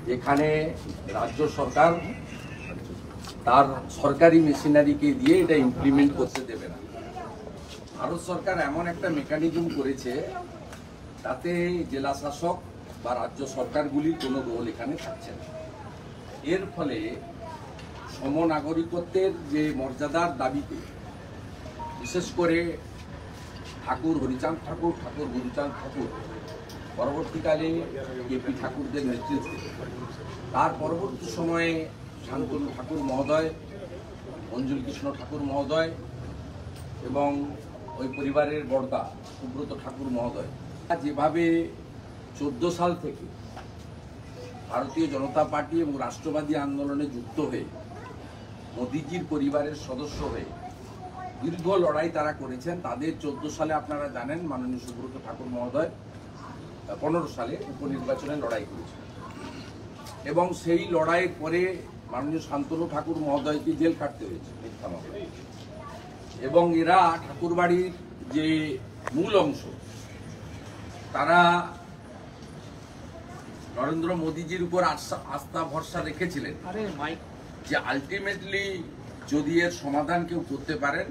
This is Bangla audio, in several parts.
যেখানে রাজ্য সরকার তার সরকারি মেশিনারিকে দিয়ে এটা ইমপ্লিমেন্ট করতে দেবে না। ভারত সরকার এমন একটা মেকানিজম করেছে তাতে জেলা শাসক বা রাজ্য সরকারগুলির কোনো রোল এখানে থাকছে না। এর ফলে সমনাগরিকত্বের যে মর্যাদার দাবিতে বিশেষ করে ঠাকুর হরিচাঁদ ঠাকুর, ঠাকুর গুরুচাঁদ ঠাকুর, পরবর্তীকালে কেপি ঠাকুরদের নেতৃত্বে, তার পরবর্তী সময়ে শান্তনু ঠাকুর মহোদয়, অঞ্জলি কৃষ্ণ ঠাকুর মহোদয় এবং ওই পরিবারের বড়দা সুব্রত ঠাকুর মহোদয় যেভাবে 14 সাল থেকে ভারতীয় জনতা পার্টি এবং রাষ্ট্রবাদী আন্দোলনে যুক্ত হয়ে মোদিজির পরিবারের সদস্য হয়ে দীর্ঘ লড়াই তারা করেছেন, তাদের 14 সালে আপনারা জানেন মাননীয় সুব্রত ঠাকুর মহোদয় 15 সালে উপনির্বাচনে লড়াই করেছেন এবং সেই লড়াইয়ের পরে মাননীয় শান্তনু ঠাকুর মহোদয়কে জেল খাটতে হয়েছে মিথ্যা মামলায়। এবং এরা ঠাকুরবাড়ির যে মূল অংশ, তারা নরেন্দ্র মোদীজির উপর আস্থা ভরসা রেখেছিলেন যে আলটিমেটলি যদি এর সমাধান কেউ করতে পারেন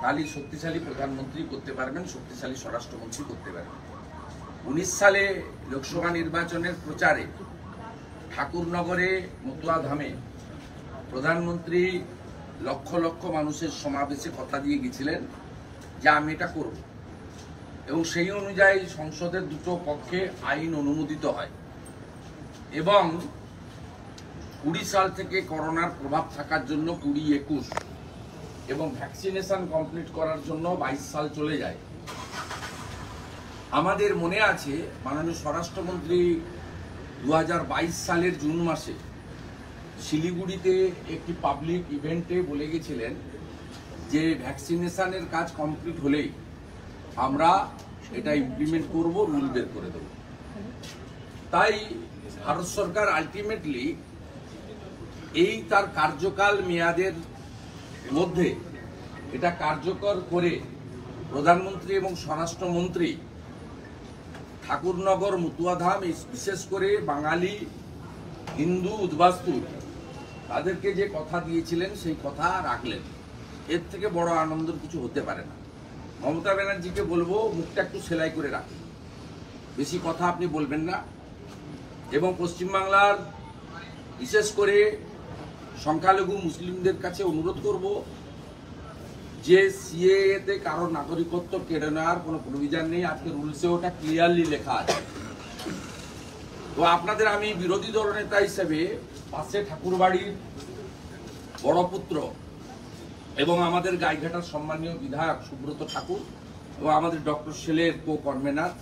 তাহলে শক্তিশালী প্রধানমন্ত্রী করতে পারবেন, শক্তিশালী স্বরাষ্ট্রমন্ত্রী করতে পারবেন। 19 সালে লোকসভা নির্বাচনের প্রচারে ঠাকুরনগরে মতুয়া ধামে প্রধানমন্ত্রী লক্ষ লক্ষ মানুষের সমাবেশে কথা দিয়ে গেছিলেন যে আমি এটা করব, এবং সেই অনুযায়ী সংসদের দুটো পক্ষে আইন অনুমোদিত হয় এবং 20 সাল থেকে করোনার প্রভাব থাকার জন্য 20-21 এবং ভ্যাকসিনেশন কমপ্লিট করার জন্য 22 সাল চলে যায়। আমাদের মনে আছে মাননীয় স্বরাষ্ট্রমন্ত্রী 2022 সালের জুন মাসে শিলিগুড়িতে একটি পাবলিক ইভেন্টে বলে গেছিলেন যে ভ্যাকসিনেশনের কাজ কমপ্লিট হলেই আমরা এটা ইমপ্লিমেন্ট করব, রুল বের করে দেব। তাই ভারত সরকার আলটিমেটলি এই তার কার্যকাল মেয়াদের মধ্যে এটা কার্যকর করে প্রধানমন্ত্রী এবং স্বরাষ্ট্রমন্ত্রী ঠাকুরনগর মতুয়াধাম, বিশেষ করে বাঙালি হিন্দু উদ্বাস্তু তাদেরকে যে কথা দিয়েছিলেন সেই কথা রাখলেন। এর থেকে বড় আনন্দের কিছু হতে পারে না। মমতা ব্যানার্জিকে বলবো মুখটা একটু সেলাই করে রাখুন, বেশি কথা আপনি বলবেন না। এবং পশ্চিমবাংলার বিশেষ করে সংখ্যালঘু মুসলিমদের কাছে অনুরোধ করব যে সিএএতে কারো নাগরিকত্ব কেড়ে নেওয়ার কোনো প্রভিশন নেই। আজকে রুলসে ওটা ক্লিয়ারলি লেখা আছে। তো আপনাদের আমি বিরোধী দলনেতা হিসেবে পাশে ঠাকুরবাড়ির বড় পুত্র এবং আমাদের গাইঘাটার সম্মানীয় বিধায়ক সুব্রত ঠাকুর এবং আমাদের ডক্টর সেলের কো কনভেনার,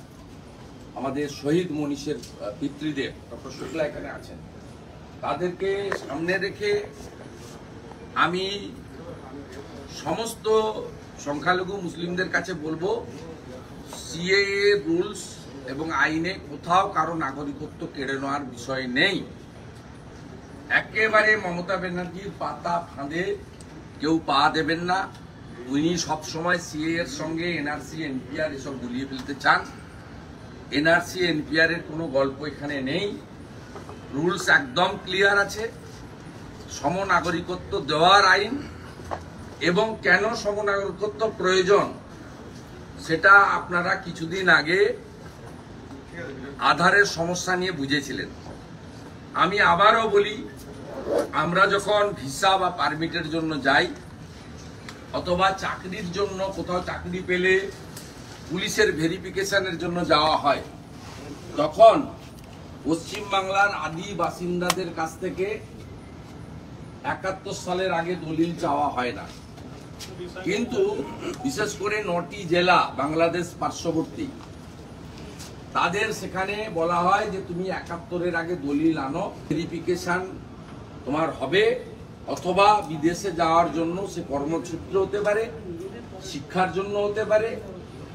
আমাদের শহীদ মনীষের পিতৃদেব ডক্টর শুক্লা এখানে আছেন, তাদেরকে সামনে রেখে আমি সমস্ত সংখ্যালঘু মুসলিমদের কাছে বলবো সিএএ রুলস এবং আইনে কোথাও কারো নাগরিকত্ব কেড়ে নেওয়ার বিষয় নেই। একেবারে মমতা ব্যানার্জির পাতা ফাঁদে কেউ পা দেবেন না। উনি সবসময় সিএ এর সঙ্গে এনআরসি এনপিআর এসব গুলিয়ে ফেলতে চান। এনআরসি এনপিআর এর কোনো গল্প এখানে নেই। রুলস একদম ক্লিয়ার আছে। সমনাগরিকত্ব দেওয়ার আইন এবং কেন সমনাগরিকত্ব প্রয়োজন সেটা আপনারা কিছুদিন আগে আধারের সমস্যা নিয়ে বুঝেছিলেন। আমি আবারও বলি, আমরা যখন ভিসা বা পারমিটের জন্য যাই অথবা চাকরির জন্য কোথাও চাকরি পেলে পুলিশের ভেরিফিকেশনের জন্য যাওয়া হয়, তখন পশ্চিমবাংলার আদি বাসিন্দাদের কাছ থেকে 71 সালের আগে দলিল চাওয়া হয় না। কিন্তু বিশেষ করে 9টি জেলা বাংলাদেশ পার্শ্ববর্তী, তাদের সেখানে বলা হয় যে তুমি 71-এর আগে দলিল আনো, ভেরিফিকেশন তোমার হবে। অথবা বিদেশে যাওয়ার জন্য, সে কর্মসূত্রে হতে পারে, শিক্ষার জন্য হতে পারে,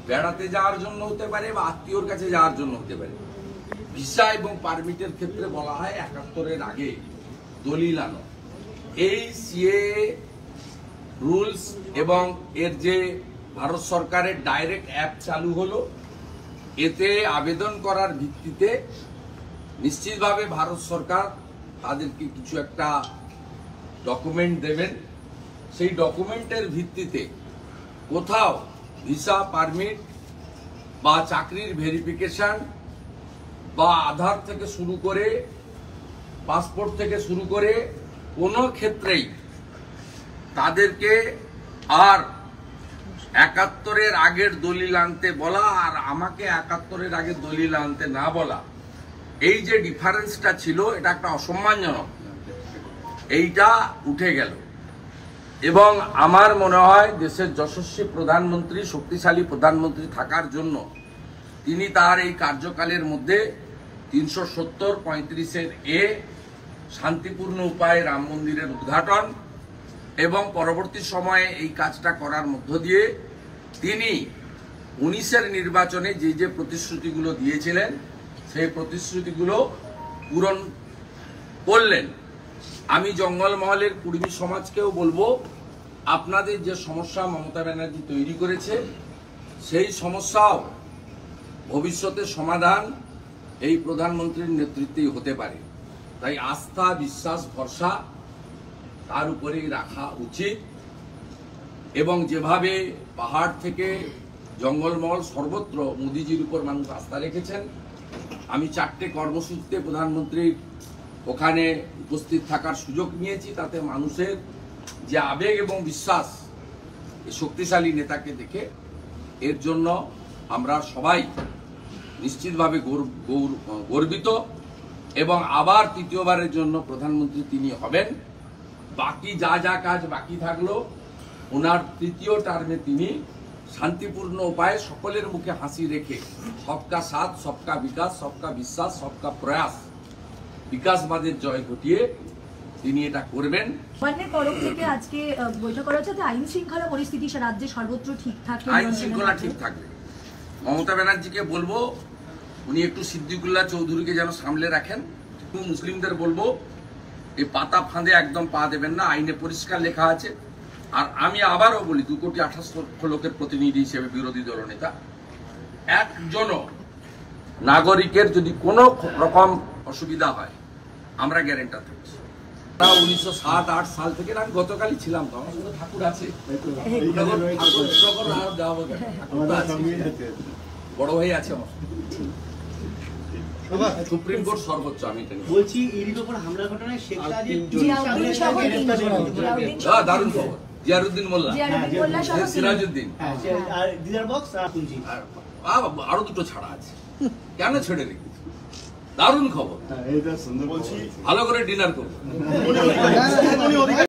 বেড়াতে যাওয়ার জন্য হতে পারে, বা আত্মীয়র কাছে যাওয়ার জন্য হতে পারে। ভিসা এবং পারমিটের ক্ষেত্রে বলা হয় 71-এর আগে দলিল আনো। এই সিএএ রুলস এবং এর যে ভারত সরকারের ডাইরেক্ট অ্যাপ চালু হলো, এতে আবেদন করার ভিত্তিতে নিশ্চিতভাবে ভারত সরকার তাদেরকে কিছু একটা ডকুমেন্ট দেবেন। সেই ডকুমেন্টের ভিত্তিতে কোথাও ভিসা পারমিট বা চাকরির ভেরিফিকেশন বা আধার থেকে শুরু করে পাসপোর্ট থেকে শুরু করে কোনো ক্ষেত্রেই তাদেরকে আর ৭১-এর আগের দলিল আনতে বলা আর আমাকে ৭১-এর আগের দলিল আনতে না বলা, এই যে ডিফারেন্সটা ছিল এটা একটা অসম্মানজনক, এইটা উঠে গেল। এবং আমার মনে হয় দেশের যশস্বী প্রধানমন্ত্রী, শক্তিশালী প্রধানমন্ত্রী থাকার জন্য তিনি তার এই কার্যকালের মধ্যে ৩৭০-৩৫-এ শান্তিপূর্ণ উপায়ে রাম মন্দিরের উদ্ঘাটন এবং পরবর্তী সময়ে এই কাজটা করার মধ্য দিয়ে তিনি ১৯-এর নির্বাচনে যে যে প্রতিশ্রুতিগুলো দিয়েছিলেন সেই প্রতিশ্রুতিগুলো পূরণ করলেন। আমি জঙ্গলমহলের কুর্মী সমাজকেও বলবো, আপনাদের যে সমস্যা মমতা ব্যানার্জি তৈরি করেছে সেই সমস্যাও ভবিষ্যতে সমাধান এই প্রধানমন্ত্রীর নেতৃত্বেই হতে পারে। তাই আস্থা, বিশ্বাস, ভরসা তার উপরেই রাখা উচিত। এবং যেভাবে পাহাড় থেকে জঙ্গলমহল সর্বত্র মোদিজির উপর মানুষ আস্থা রেখেছেন, আমি 4টে কর্মসূচিতে প্রধানমন্ত্রীর ওখানে উপস্থিত থাকার সুযোগ নিয়েছি, তাতে মানুষের যে আবেগ এবং বিশ্বাস এই শক্তিশালী নেতাকে দেখে, এর জন্য আমরা সবাই নিশ্চিতভাবে গর্বিত। এবং আবার তৃতীয়বারের জন্য প্রধানমন্ত্রী তিনি হবেন। বাকি যা যা কাজ বাকি থাকলো ওনার তৃতীয় টার্মে তিনি শান্তিপূর্ণ উপায়ে সকলের মুখে হাসি রেখে সবকা সাথ, সবকা বিকাশ, সবকা বিশ্বাস, সবকা প্রয়াস, বিকাশবাদের জয় ঘটিয়ে তিনি এটা করবেন। গভর্নমেন্টের তরফ থেকে আজকে বৈঠক করা হচ্ছে, আইন শৃঙ্খলা পরিস্থিতি রাজ্যে সর্বত্র ঠিক থাকবে, আইন শৃঙ্খলা ঠিক থাকবে। মমতা ব্যানার্জিকে বলবো উনি একটু সিদ্দিকুল্লাহ চৌধুরীকে যেন সামলে রাখেন। মুসলিমদের বলবো এই পাতা ফাঁদে একদম পা দেবেন না, আইনে পরিষ্কার লেখা আছে। আর আমি আবারও বলি, 2,28,00,000 লোকের প্রতিনিধি হিসেবে বিরোধী দলনেতা, একজনও নাগরিকের যদি কোনো রকম অসুবিধা হয় আমরা গ্যারেন্টার থাকছি। 1907-8 সাল থেকে আমি গতকালই ছিলাম, তো আমার সঙ্গে ঠাকুর আছে, বড় ভাই আছে আমার, সুপ্রিম কোর্ট সর্বোচ্চ। আমি বলছি ইডির উপর হামলার ঘটনায় শেখ দারুণ খবর, জিয়ারউদ্দিন মোল্লা, সিরাজউদ্দিন আরো দুটো ছাড়া আছে, কেন ছেড়ে রেখেছি? দারুণ খবর, ভালো করে ডিনার করবো।